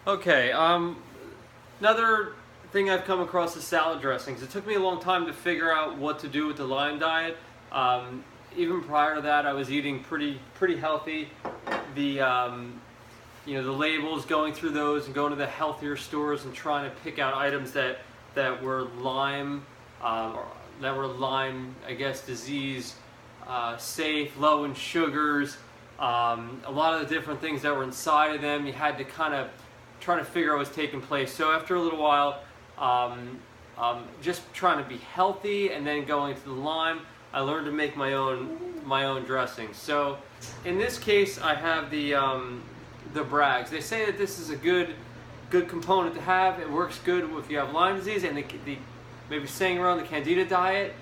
Okay, another thing I've come across is salad dressings. It took me a long time to figure out what to do with the Lyme diet. Even prior to that, I was eating pretty healthy. The the labels, going through those and going to the healthier stores and trying to pick out items that were Lyme, I guess, disease safe, low in sugars. A lot of the different things that were inside of them, you had to kind of try to figure out what was taking place. So after a little while, just trying to be healthy and then going to the Lyme, I learned to make my own dressing. So in this case, I have the Bragg's. They say that this is a good component to have. It works good if you have Lyme disease and the maybe saying around the Candida diet,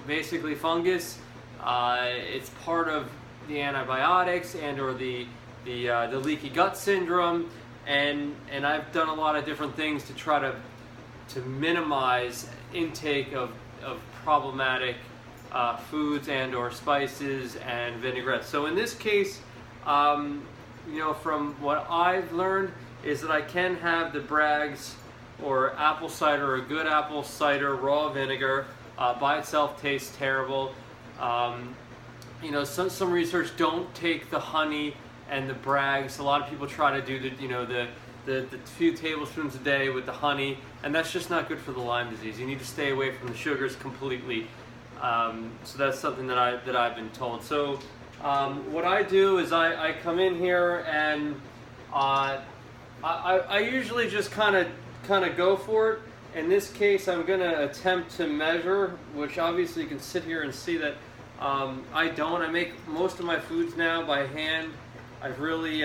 basically fungus. It's part of the antibiotics and or the leaky gut syndrome, and I've done a lot of different things to try to minimize intake of problematic foods and or spices and vinaigrettes. So in this case, from what I've learned is that I can have the Bragg's or apple cider, or a good apple cider raw vinegar. By itself tastes terrible. Some research don't take the honey and the Bragg's. A lot of people try to do the few tablespoons a day with the honey, and that's just not good for the Lyme disease. You need to stay away from the sugars completely. So that's something that I've been told. So what I do is I come in here and I usually just kind of go for it. In this case, I'm going to attempt to measure, which obviously you can sit here and see that I don't. I make most of my foods now by hand. I've really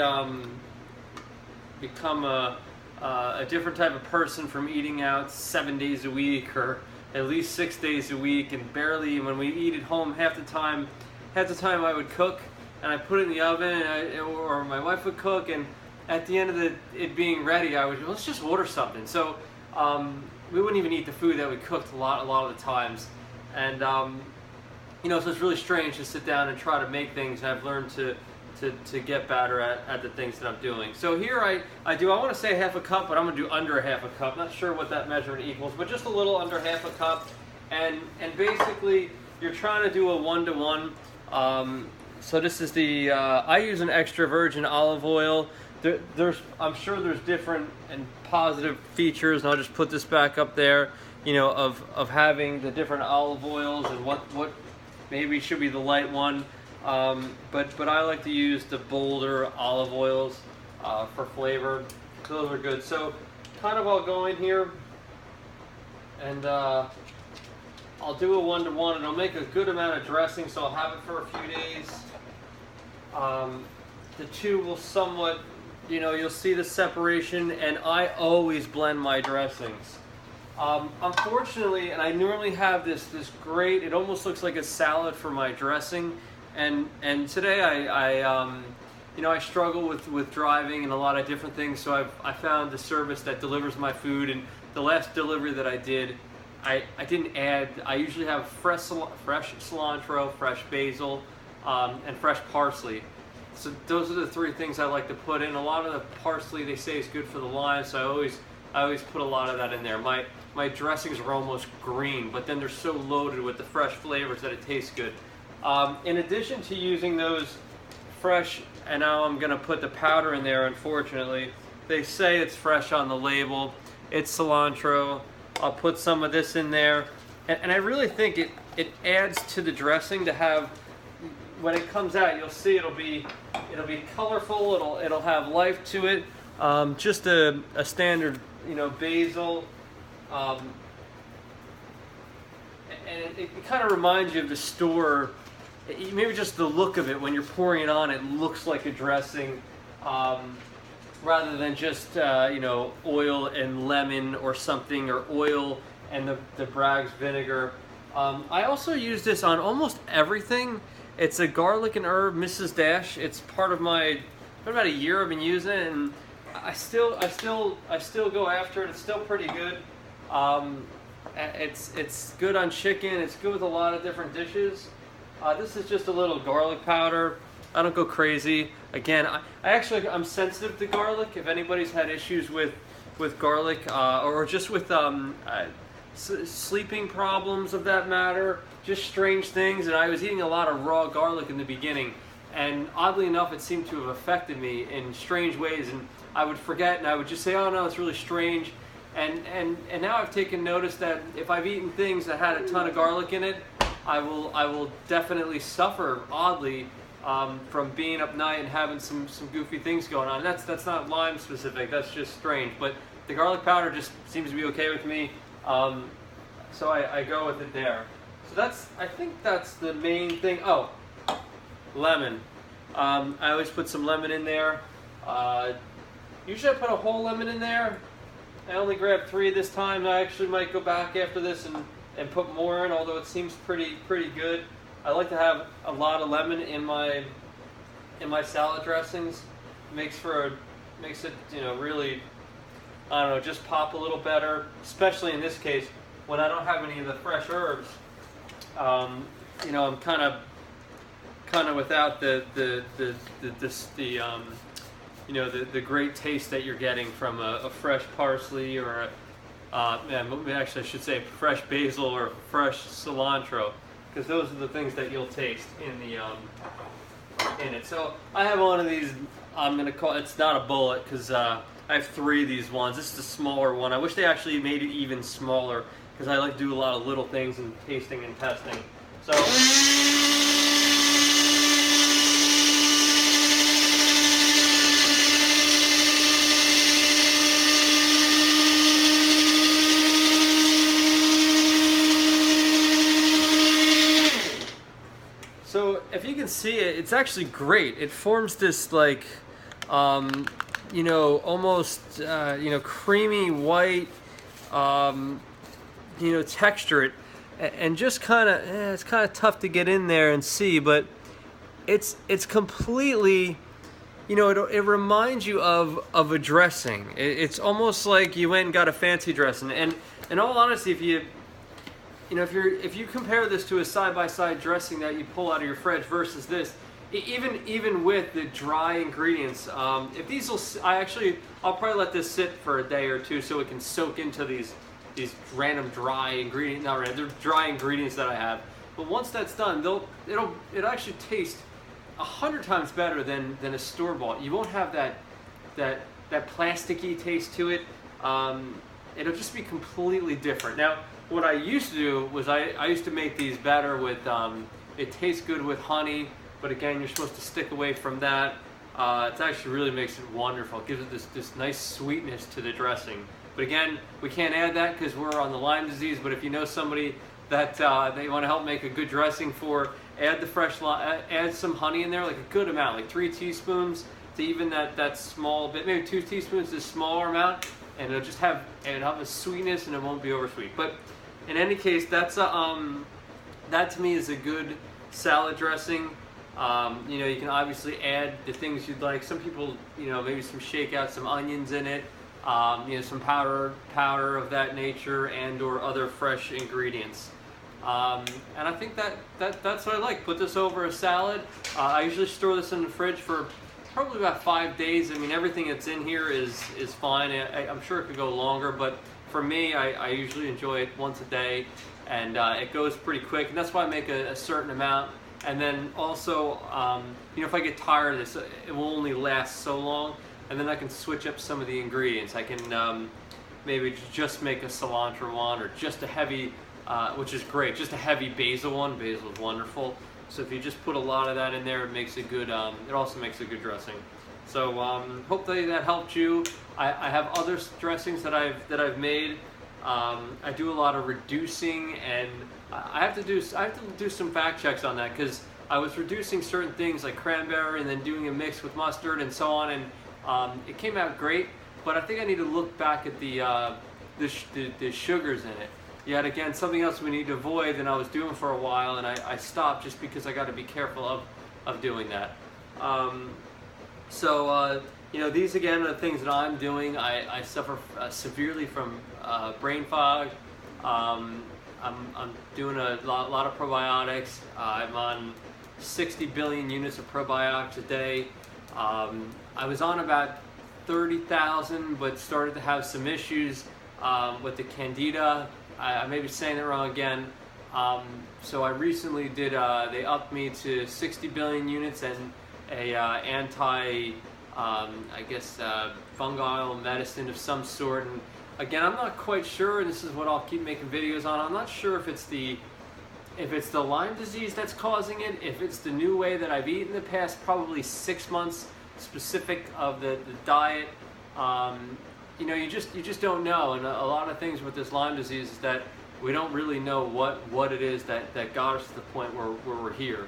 become a different type of person from eating out 7 days a week or at least 6 days a week, and barely when we eat at home. Half the time I would cook and I put it in the oven, or my wife would cook, and at the end of it being ready, I would, let's just order something. So we wouldn't even eat the food that we cooked a lot of the times, and so it's really strange to sit down and try to make things. And I've learned to get better at the things that I'm doing. So here I want to say half a cup, but I'm going to do under a half a cup. Not sure what that measurement equals, but just a little under half a cup. And basically, you're trying to do a 1-to-1. So this is I use an extra virgin olive oil. I'm sure there's different and positive features, and I'll just put this back up there, of having the different olive oils and what maybe should be the light one. But I like to use the bolder olive oils for flavor. Those are good. So kind of I'll go in here and I'll do a 1-to-1, and I'll make a good amount of dressing, so I'll have it for a few days. The two will somewhat, you'll see the separation, and I always blend my dressings. Unfortunately, and I normally have this great, it almost looks like a salad for my dressing, and today I struggle with driving and a lot of different things, so I found the service that delivers my food, and the last delivery that I did, I didn't add. I usually have fresh cilantro, fresh basil, and fresh parsley. So those are the three things I like to put in. A lot of the parsley, they say, is good for the Lyme, so I always put a lot of that in there. My dressings are almost green, but then they're so loaded with the fresh flavors that it tastes good. In addition to using those fresh, and now I'm going to put the powder in there, unfortunately. They say it's fresh on the label. It's cilantro. I'll put some of this in there. And I really think it adds to the dressing to have, when it comes out, you'll see it'll be colorful, it'll have life to it. Just a standard, basil. And it kind of reminds you of the store. Maybe just the look of it when you're pouring it on, it looks like a dressing, rather than just oil and lemon or something, or oil and the Bragg's vinegar. I also use this on almost everything. It's a garlic and herb Mrs. Dash. It's part of about a year I've been using it, and I still go after it. It's still pretty good. It's good on chicken. It's good with a lot of different dishes. This is just a little garlic powder. go crazy. Again, I'm sensitive to garlic. If anybody's had issues with garlic, or just with sleeping problems of that matter, just strange things. And I was eating a lot of raw garlic in the beginning, and oddly enough, it seemed to have affected me in strange ways. And I would forget, and I would just say, "Oh no, it's really strange." And now I've taken notice that if I've eaten things that had a ton of garlic in it, I will definitely suffer oddly from being up night and having some goofy things going on. That's not Lyme specific. That's just strange. But the garlic powder just seems to be okay with me. So I go with it there. So I think that's the main thing. Oh, lemon. I always put some lemon in there. Usually I put a whole lemon in there. I only grabbed 3 this time. I actually might go back after this and put more in, although it seems pretty good. I like to have a lot of lemon in my salad dressings. Makes it really, I don't know, just pop a little better, especially in this case when I don't have any of the fresh herbs. I'm kind of without the great taste that you're getting from a fresh parsley or actually I should say fresh basil or fresh cilantro, because those are the things that you'll taste in it. So I have one of these. I'm gonna call it's not a bullet because I have 3 of these ones. This is the smaller one. I wish they actually made it even smaller because I like to do a lot of little things in tasting and testing. So. So if you can see it, it's actually great. It forms this like, almost, creamy white, texture. And just kind of, it's kind of tough to get in there and see, but it's completely, it reminds you of a dressing. It's almost like you went and got a fancy dressing. And in all honesty, if you compare this to a side-by-side dressing that you pull out of your fridge versus this, even with the dry ingredients, if these I'll probably let this sit for a day or 2 so it can soak into these random dry ingredients. Not random, they're dry ingredients that I have. But once that's done, it'll actually taste 100 times better than a store-bought. You won't have that plasticky taste to it. It'll just be completely different. Now, what I used to do was I used to make these better with, it tastes good with honey, but again, you're supposed to stick away from that. It actually really makes it wonderful. It gives it this nice sweetness to the dressing. But again, we can't add that because we're on the Lyme disease, but if you know somebody that they want to help make a good dressing for, add the fresh lime, add some honey in there, like a good amount, like 3 teaspoons to even that small bit, maybe 2 teaspoons, this smaller amount, and it'll just have a sweetness and it won't be oversweet. But in any case, that to me is a good salad dressing. You can obviously add the things you'd like. Some people, maybe some shakeout, some onions in it, some powder of that nature, and or other fresh ingredients. And I think that's what I like. Put this over a salad. I usually store this in the fridge for probably about 5 days. I mean, everything that's in here is fine. I'm sure it could go longer, but for me, I usually enjoy it once a day, and it goes pretty quick. And that's why I make a certain amount. And then also, if I get tired of this, it will only last so long, and then I can switch up some of the ingredients. I can maybe just make a cilantro one, or just a heavy, which is great, just a heavy basil one. Basil is wonderful. So if you just put a lot of that in there, it makes a good. It also makes a good dressing. So hopefully that helped you. I have other dressings that I've made. I do a lot of reducing, and I have to do some fact checks on that, because I was reducing certain things like cranberry and then doing a mix with mustard and so on, and it came out great. But I think I need to look back at the sugars in it. Yet again, something else we need to avoid that I was doing for a while, and I stopped just because I got to be careful of doing that. These again are the things that I'm doing. I suffer severely from brain fog. I'm doing a lot of probiotics. I'm on 60 billion units of probiotics a day. I was on about 30,000, but started to have some issues with the Candida. I may be saying it wrong again. So I recently did, they upped me to 60 billion units and a anti, I guess, fungal medicine of some sort. And again, I'm not quite sure, and this is what I'll keep making videos on. I'm not sure if it's the Lyme disease that's causing it, if it's the new way that I've eaten the past probably 6 months, specific of the diet. You know, you just don't know, and a lot of things with this Lyme disease is that we don't really know what it is that got us to the point where we're here.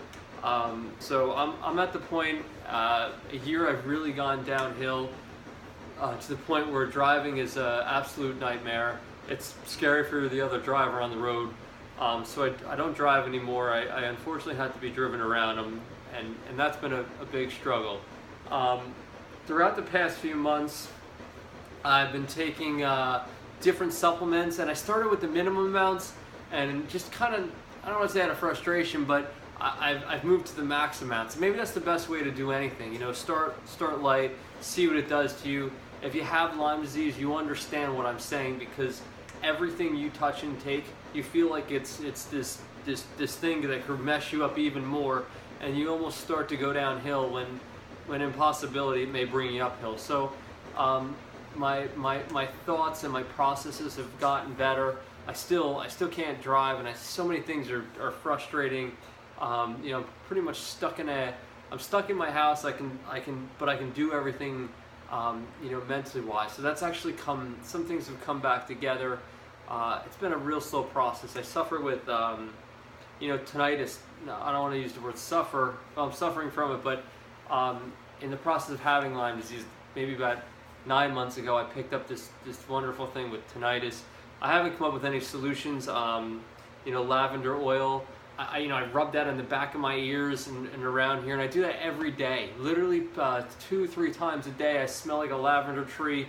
So I'm at the point, a year I've really gone downhill to the point where driving is an absolute nightmare. It's scary for the other driver on the road. So I don't drive anymore. I unfortunately had to be driven around, and that's been a big struggle. Throughout the past few months, I've been taking different supplements, and I started with the minimum amounts, and just kind of, I don't want to say out of frustration, but I've moved to the max amounts. Maybe that's the best way to do anything. You know, start light, see what it does to you. If you have Lyme disease, you understand what I'm saying, because everything you touch and take, you feel like it's this thing that could mess you up even more, and you almost start to go downhill when in possibility it may bring you uphill. So my thoughts and my processes have gotten better. I still can't drive, and so many things are frustrating. You know, pretty much I'm stuck in my house. But I can do everything, you know, mentally wise. So that's actually some things have come back together. It's been a real slow process. I suffer with, you know, tinnitus. No, I don't want to use the word suffer. Well, I'm suffering from it, but in the process of having Lyme disease, maybe about 9 months ago, I picked up this wonderful thing with tinnitus. I haven't come up with any solutions. You know, lavender oil. You know, I rub that on the back of my ears and around here, and I do that every day. Literally 2-3 times a day. I smell like a lavender tree.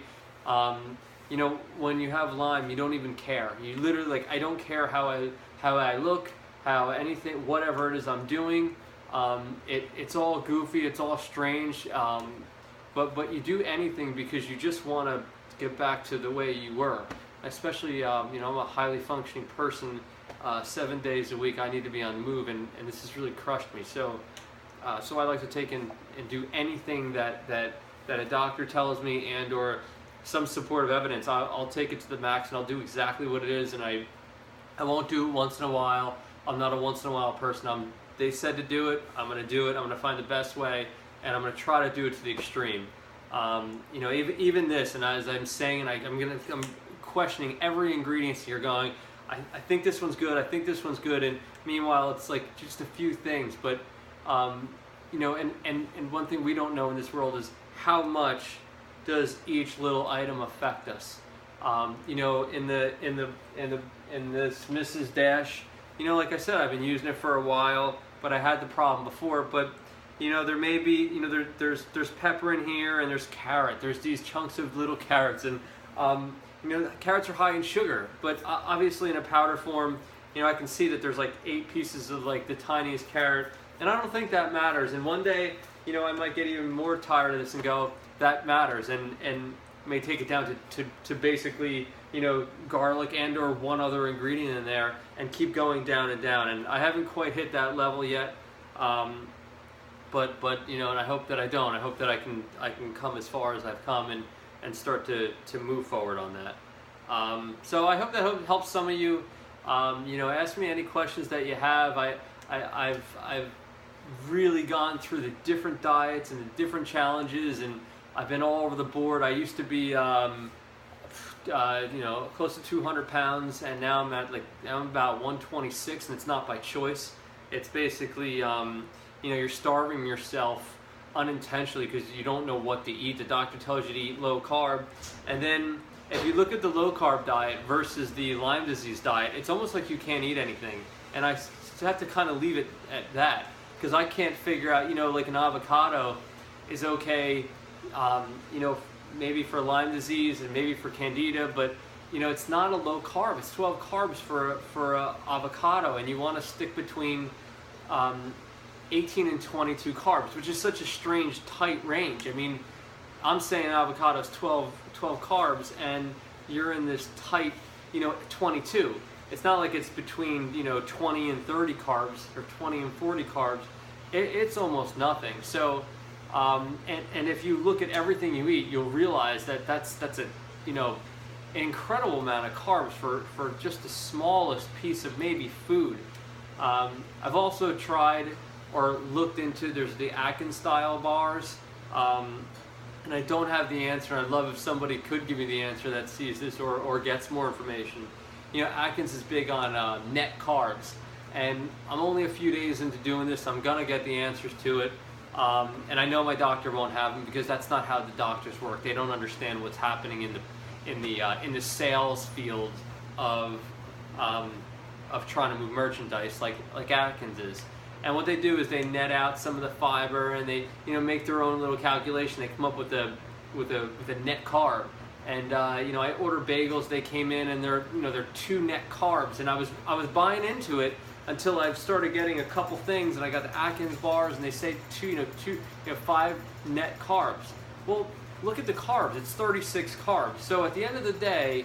You know, when you have Lyme, you don't even care. You literally, like, I don't care how I look, how anything, whatever it is I'm doing. It's all goofy, it's all strange. But you do anything because you just want to get back to the way you were. Especially, you know, I'm a highly functioning person. 7 days a week I need to be on the move, and this has really crushed me. So I like to take and do anything that a doctor tells me, and or some supportive evidence. I'll take it to the max, and I'll do exactly what it is, and I won't do it once in a while. I'm not a once in a while person. They said to do it, I'm going to do it. I'm going to find the best way, and I'm going to try to do it to the extreme. You know, even this, and as I'm saying, I'm questioning every ingredient here, going, I think this one's good, I think this one's good, and meanwhile it's like just a few things. But you know, and one thing we don't know in this world is how much does each little item affect us. You know, in this Mrs. Dash, you know, like I said, I've been using it for a while, but I had the problem before. But you know, there may be, you know, there's pepper in here, and there's carrot. There's these chunks of little carrots, and you know, carrots are high in sugar, but obviously in a powder form, you know, I can see that there's like 8 pieces of like the tiniest carrot, and I don't think that matters. And one day, you know, I might get even more tired of this and go, that matters, and may take it down to basically, you know, garlic and or one other ingredient in there, and keep going down and down. And I haven't quite hit that level yet, but you know, and I hope that I don't. I hope that I can come as far as I've come and start to move forward on that. So I hope that helps some of you. You know, ask me any questions that you have. I've really gone through the different diets and the different challenges, and I've been all over the board. I used to be, you know, close to 200 pounds, and now I'm about 126, and it's not by choice. It's basically, you know, you're starving yourself unintentionally because you don't know what to eat. The doctor tells you to eat low carb, and then if you look at the low carb diet versus the Lyme disease diet, it's almost like you can't eat anything. And I have to kind of leave it at that, because I can't figure out, you know, like an avocado is okay, you know, maybe for Lyme disease and maybe for Candida, but you know, it's not a low carb. It's 12 carbs for avocado, and you want to stick between 18 and 22 carbs, which is such a strange tight range. I mean, I'm saying avocado's 12 carbs, and you're in this tight, 22. It's not like it's between 20 and 30 carbs or 20 and 40 carbs. It's almost nothing. So, and if you look at everything you eat, you'll realize that that's a incredible amount of carbs for just the smallest piece of maybe food. I've also tried or looked into, there's the Atkins style bars, and I don't have the answer. I'd love if somebody could give me the answer that sees this or gets more information. Atkins is big on net carbs, and I'm only a few days into doing this. I'm gonna get the answers to it, and I know my doctor won't have them because that's not how the doctors work. They don't understand what's happening in the sales field of trying to move merchandise like Atkins is. And what they do is they net out some of the fiber, and they make their own little calculation. They come up with a net carb. And I order bagels. They came in, and they're 2 net carbs. And I was buying into it until I started getting a couple things, and I got the Atkins bars, and they say 5 net carbs. Well, look at the carbs. It's 36 carbs. So at the end of the day,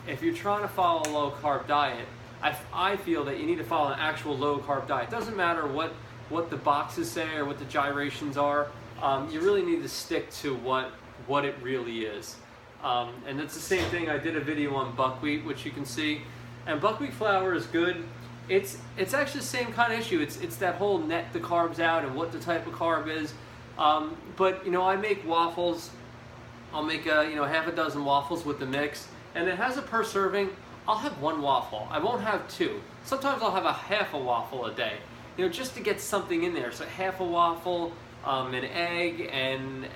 if you're trying to follow a low carb diet, I feel that you need to follow an actual low carb diet. It doesn't matter what the boxes say or what the gyrations are. You really need to stick to what it really is. And it's the same thing. I did a video on buckwheat, which you can see, and buckwheat flour is good. It's actually the same kind of issue. It's that whole net the carbs out and what the type of carb is. But I make waffles. I'll make half a dozen waffles with the mix, and it has a per serving. I'll have 1 waffle. I won't have 2. Sometimes I'll have a half a waffle a day, just to get something in there. So half a waffle, an egg, and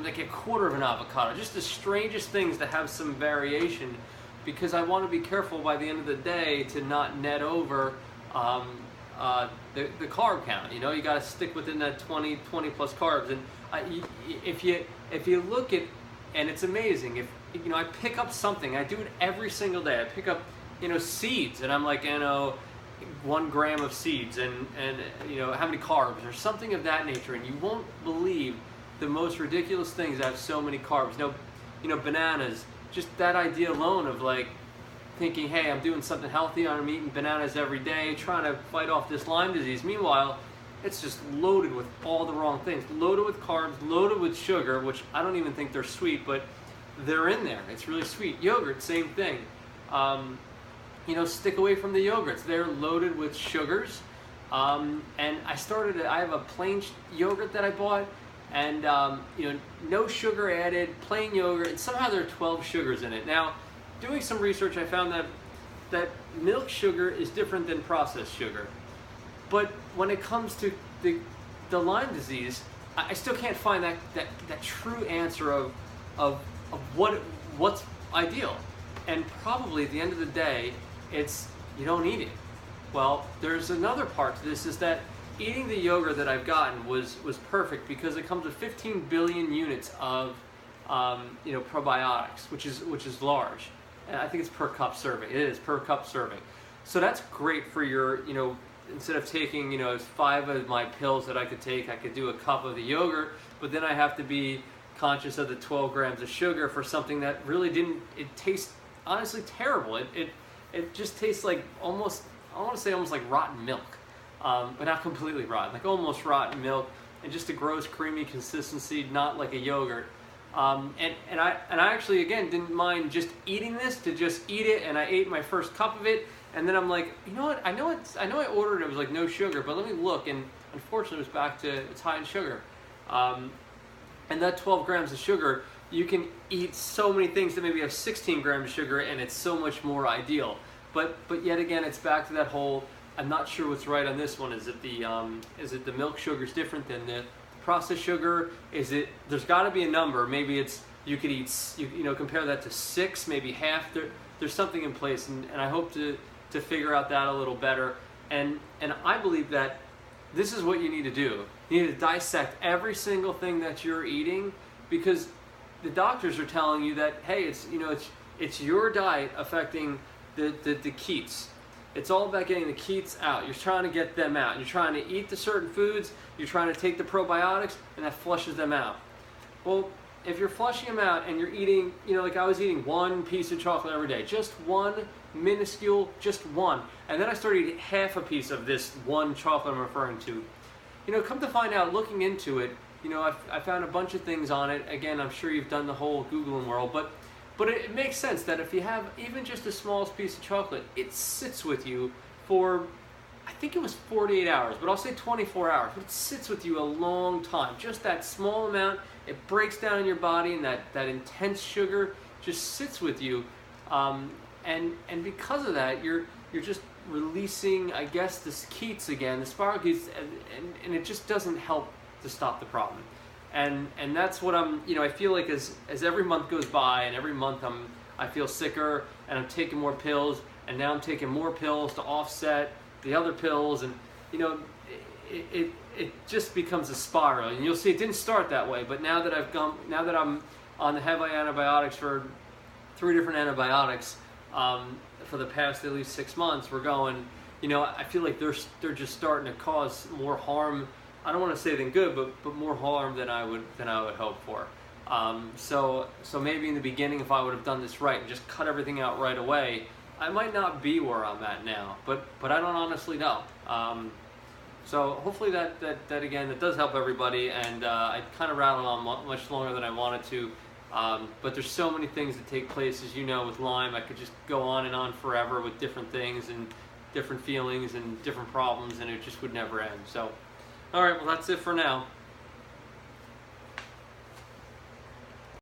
like a quarter of an avocado. Just the strangest things to have some variation, because I want to be careful by the end of the day to not net over the carb count. You got to stick within that 20 plus carbs. And if you look at, and it's amazing, if I pick up something, I do it every single day. I pick up seeds, and I'm like 1 gram of seeds, and how many carbs or something of that nature, and you won't believe the most ridiculous things that have so many carbs. Bananas, just that idea alone of like thinking, hey, I'm doing something healthy, I'm eating bananas every day, trying to fight off this Lyme disease. Meanwhile, it's just loaded with all the wrong things, loaded with carbs, loaded with sugar, which I don't even think they're sweet, but they're in there. It's really sweet. Yogurt, same thing. Stick away from the yogurts. They're loaded with sugars. And I have a plain yogurt that I bought, and no sugar added, plain yogurt, and somehow there are 12 sugars in it. Now, doing some research, I found that milk sugar is different than processed sugar. But when it comes to the Lyme disease, I still can't find that true answer of what's ideal. And probably at the end of the day, it's you don't eat it. Well, there's another part to this, is that eating the yogurt that I've gotten was perfect, because it comes with 15 billion units of probiotics, which is large. And I think it's per cup serving. It is per cup serving. So that's great for your, instead of taking 5 of my pills that I could take, I could do a cup of the yogurt, but then I have to be conscious of the 12 grams of sugar for something that really it tastes honestly terrible. It just tastes like I want to say almost like rotten milk, but not completely rotten, like almost rotten milk, and just a gross creamy consistency, not like a yogurt. And I actually, again, didn't mind just eating this, to just eat it, and I ate my first cup of it, and then I'm like, you know what, I know I ordered it was like no sugar, but let me look, and unfortunately it was back to it's high in sugar. And that 12 grams of sugar, you can eat so many things that maybe have 16 grams of sugar, and it's so much more ideal. But yet again, it's back to that whole, I'm not sure what's right on this one. Is it the milk sugar is different than the processed sugar? There's got to be a number. Maybe it's, you could eat, compare that to 6, maybe half. There's something in place, and I hope to figure out that a little better. And I believe that this is what you need to do. You need to dissect every single thing that you're eating, because the doctors are telling you that, hey, it's your diet affecting the keats. It's all about getting the keats out. You're trying to get them out. You're trying to eat the certain foods, you're trying to take the probiotics, and that flushes them out. Well, if you're flushing them out and you're eating, like I was eating one piece of chocolate every day, just one, minuscule, just one. And then I started eating half a piece of this one chocolate I'm referring to. Come to find out, looking into it, I found a bunch of things on it. Again, I'm sure you've done the whole Googling world, but it makes sense that if you have even just the smallest piece of chocolate, it sits with you for, I think it was 48 hours, but I'll say 24 hours. But it sits with you a long time. Just that small amount, it breaks down in your body, and that intense sugar just sits with you. And because of that, you're just releasing, I guess, the keats again, the spiral keats, and it just doesn't help to stop the problem. And that's what I feel like as every month goes by, and every month I feel sicker, and I'm taking more pills, and now I'm taking more pills to offset the other pills, and it just becomes a spiral. And you'll see it didn't start that way, but now that I'm on the heavy antibiotics for 3 different antibiotics for the past at least 6 months, we're going, I feel like they're just starting to cause more harm. I don't want to say than good, but more harm than I would hope for. So maybe in the beginning, if I would have done this right and just cut everything out right away, I might not be where I'm at now. But I don't honestly know. So hopefully that again, that does help everybody. And I kind of rattled on much longer than I wanted to. But there's so many things that take place, as you know, with Lyme. I could just go on and on forever with different things and different feelings and different problems, and it just would never end. So, all right, well, that's it for now.